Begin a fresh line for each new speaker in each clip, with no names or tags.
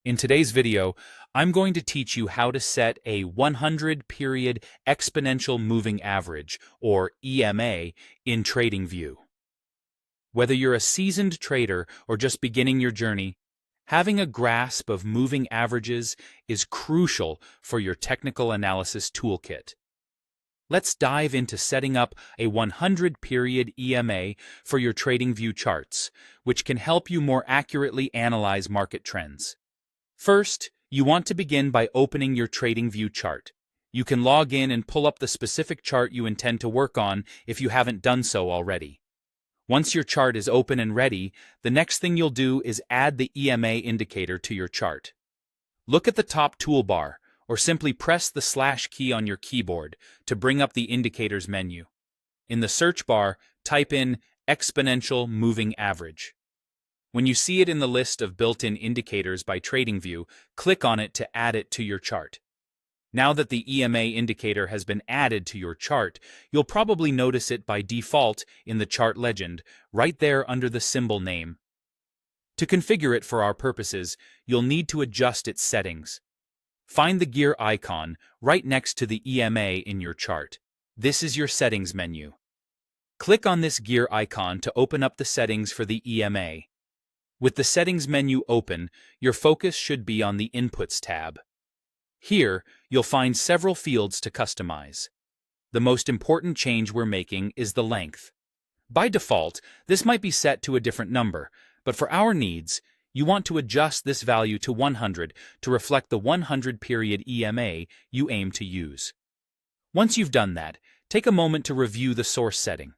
In today's video, I'm going to teach you how to set a 100-period exponential moving average, or EMA, in TradingView. Whether you're a seasoned trader or just beginning your journey, having a grasp of moving averages is crucial for your technical analysis toolkit. Let's dive into setting up a 100-period EMA for your TradingView charts, which can help you more accurately analyze market trends. First, you want to begin by opening your TradingView chart. You can log in and pull up the specific chart you intend to work on if you haven't done so already. Once your chart is open and ready, the next thing you'll do is add the EMA indicator to your chart. Look at the top toolbar, or simply press the / key on your keyboard to bring up the indicators menu. In the search bar, type in exponential moving average. When you see it in the list of built-in indicators by TradingView, click on it to add it to your chart. Now that the EMA indicator has been added to your chart, you'll probably notice it by default in the chart legend, right there under the symbol name. To configure it for our purposes, you'll need to adjust its settings. Find the gear icon right next to the EMA in your chart. This is your settings menu. Click on this gear icon to open up the settings for the EMA. With the settings menu open, your focus should be on the Inputs tab. Here, you'll find several fields to customize. The most important change we're making is the length. By default, this might be set to a different number, but for our needs, you want to adjust this value to 100 to reflect the 100-period EMA you aim to use. Once you've done that, take a moment to review the source setting.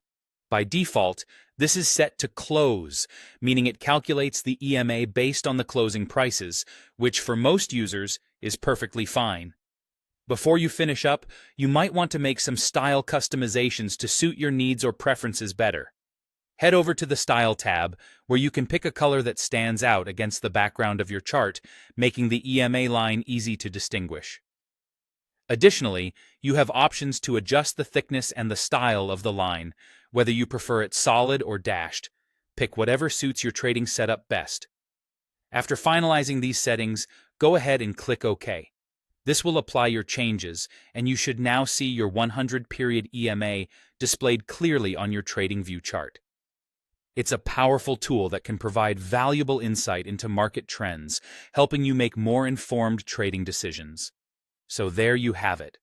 By default, this is set to close, meaning it calculates the EMA based on the closing prices, which for most users is perfectly fine. Before you finish up, you might want to make some style customizations to suit your needs or preferences better. Head over to the Style tab, where you can pick a color that stands out against the background of your chart, making the EMA line easy to distinguish. Additionally, you have options to adjust the thickness and the style of the line, whether you prefer it solid or dashed. Pick whatever suits your trading setup best. After finalizing these settings, go ahead and click OK. This will apply your changes, and you should now see your 100-period EMA displayed clearly on your TradingView chart. It's a powerful tool that can provide valuable insight into market trends, helping you make more informed trading decisions. So there you have it.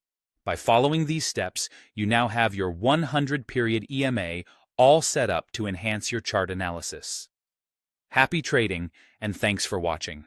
By following these steps, you now have your 100-period EMA all set up to enhance your chart analysis. Happy trading, and thanks for watching.